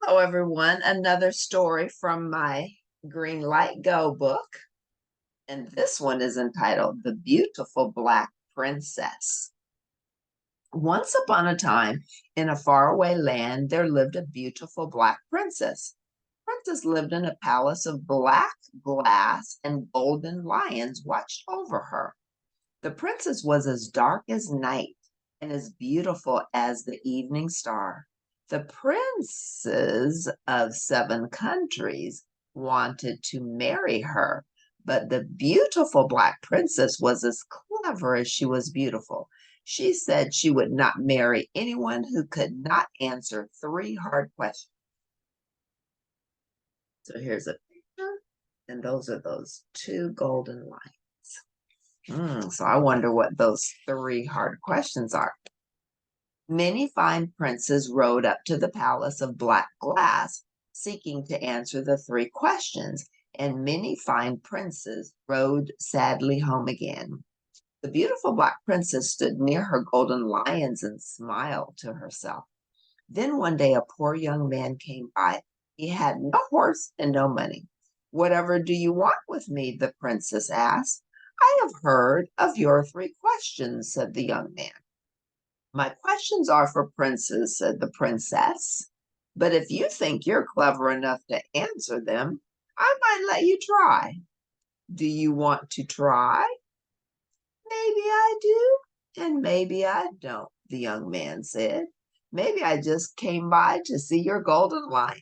Hello, everyone. Another story from my Green Light Go book. And this one is entitled The Beautiful Black Princess. Once upon a time, in a faraway land, there lived a beautiful black princess. Princess lived in a palace of black glass, and golden lions watched over her. The princess was as dark as night and as beautiful as the evening star. The princes of 7 countries wanted to marry her, but the beautiful black princess was as clever as she was beautiful. She said she would not marry anyone who could not answer 3 hard questions. So here's a picture, and those are those 2 golden lions. So I wonder what those 3 hard questions are. Many fine princes rode up to the palace of black glass, seeking to answer the 3 questions, and many fine princes rode sadly home again. The beautiful black princess stood near her golden lions and smiled to herself. Then one day a poor young man came by. He had no horse and no money. "Whatever do you want with me?" the princess asked. "I have heard of your 3 questions," said the young man. "My questions are for princes," said the princess. "But if you think you're clever enough to answer them, I might let you try." "Do you want to try?" "Maybe I do, and maybe I don't," the young man said. "Maybe I just came by to see your golden lions."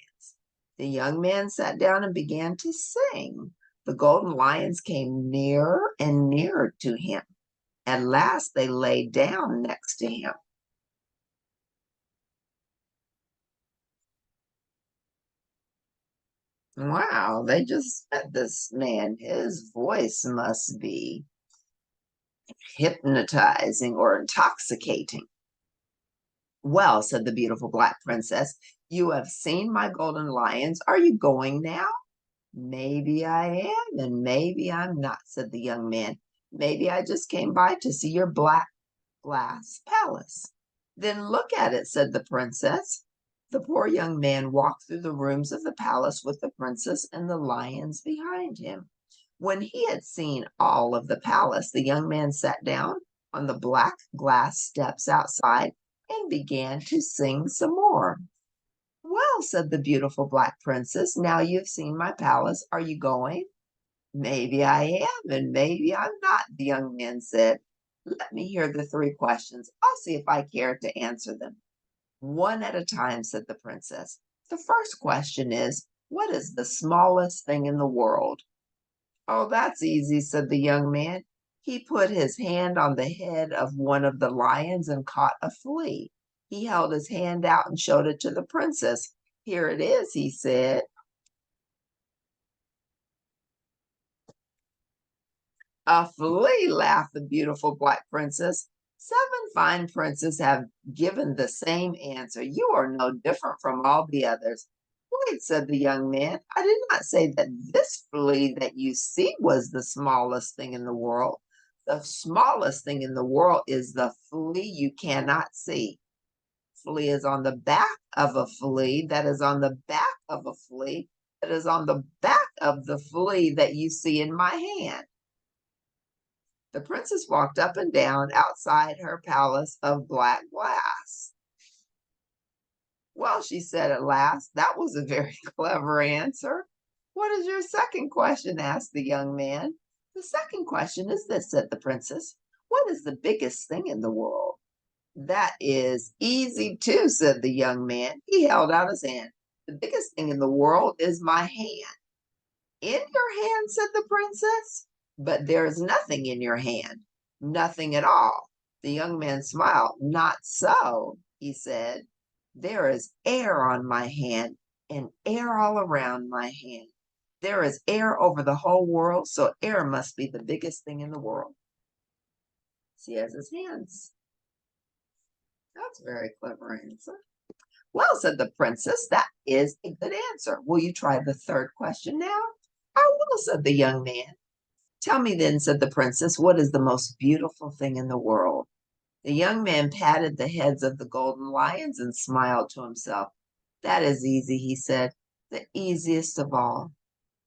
The young man sat down and began to sing. The golden lions came nearer and nearer to him. At last they lay down next to him. Wow, they just met this man. His voice must be hypnotizing or intoxicating. "Well," said the beautiful black princess, "you have seen my golden lions. Are you going now?" "Maybe I am, and maybe I'm not," said the young man. "Maybe I just came by to see your black glass palace." "Then look at it," said the princess. The poor young man walked through the rooms of the palace with the princess and the lions behind him. When he had seen all of the palace, the young man sat down on the black glass steps outside and began to sing some more. "Well," said the beautiful black princess, "now you've seen my palace. Are you going?" "Maybe I am, and maybe I'm not," the young man said. "Let me hear the 3 questions. I'll see if I care to answer them." "One at a time," said the princess. "The first question is, what is the smallest thing in the world?" "Oh, that's easy," said the young man. He put his hand on the head of one of the lions and caught a flea. He held his hand out and showed it to the princess. "Here it is," he said. "A flea," laughed the beautiful black princess. "7 fine princes have given the same answer. You are no different from all the others." "Wait," said the young man. "I did not say that this flea that you see was the smallest thing in the world. The smallest thing in the world is the flea you cannot see. Flea is on the back of a flea that is on the back of a flea that is on the back of the flea that you see in my hand." The princess walked up and down outside her palace of black glass. "Well," she said at last, "that was a very clever answer." "What is your second question?" asked the young man. "The second question is this," said the princess. "What is the biggest thing in the world?" "That is easy too," said the young man. He held out his hand. "The biggest thing in the world is my hand." "In your hand?" said the princess. "But there is nothing in your hand." "Nothing at all." The young man smiled. "Not so," he said. "There is air on my hand and air all around my hand. There is air over the whole world, so air must be the biggest thing in the world." He has his hands. That's a very clever answer. "Well," said the princess, "that is a good answer. Will you try the third question now?" "I will," said the young man. "Tell me then," said the princess, "what is the most beautiful thing in the world?" The young man patted the heads of the golden lions and smiled to himself. That is easy, he said, the easiest of all.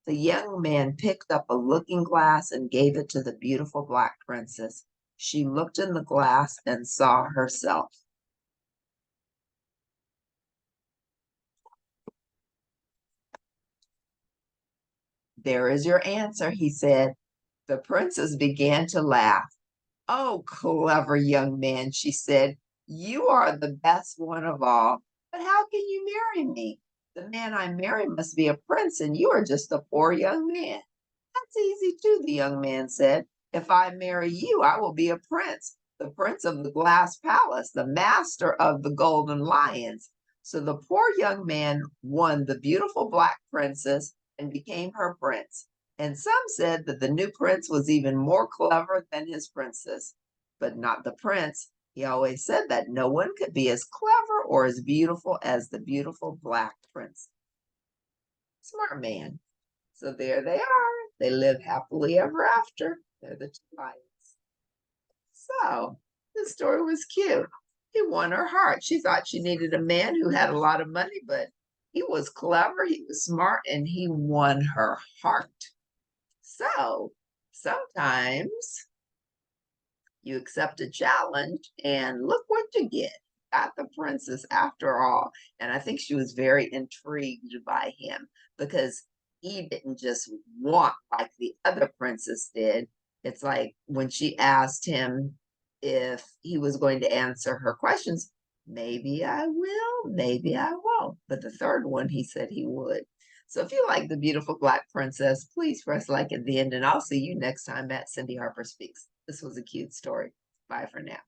The young man picked up a looking glass and gave it to the beautiful black princess. She looked in the glass and saw herself. There is your answer, he said. The princess began to laugh. Oh, clever young man, she said. You are the best one of all. But how can you marry me? The man I marry must be a prince, and you are just a poor young man. That's easy too, the young man said. If I marry you, I will be a prince, the prince of the glass palace, the master of the golden lions. So the poor young man won the beautiful black princess and became her prince. And some said that the new prince was even more clever than his princess, but not the prince. He always said that no one could be as clever or as beautiful as the beautiful black prince. Smart man. So there they are. They live happily ever after. They're the two lions. So the story was cute. He won her heart. She thought she needed a man who had a lot of money, but he was clever, he was smart, and he won her heart. So sometimes you accept a challenge and look what you get. Got the princess after all. And I think she was very intrigued by him because he didn't just want like the other princess did. It's like when she asked him if he was going to answer her questions, maybe I will, maybe I won't. But the third one, he said he would. So if you like The Beautiful Black Princess, please press like at the end, and I'll see you next time at Cindy Harper Speaks. This was a cute story. Bye for now.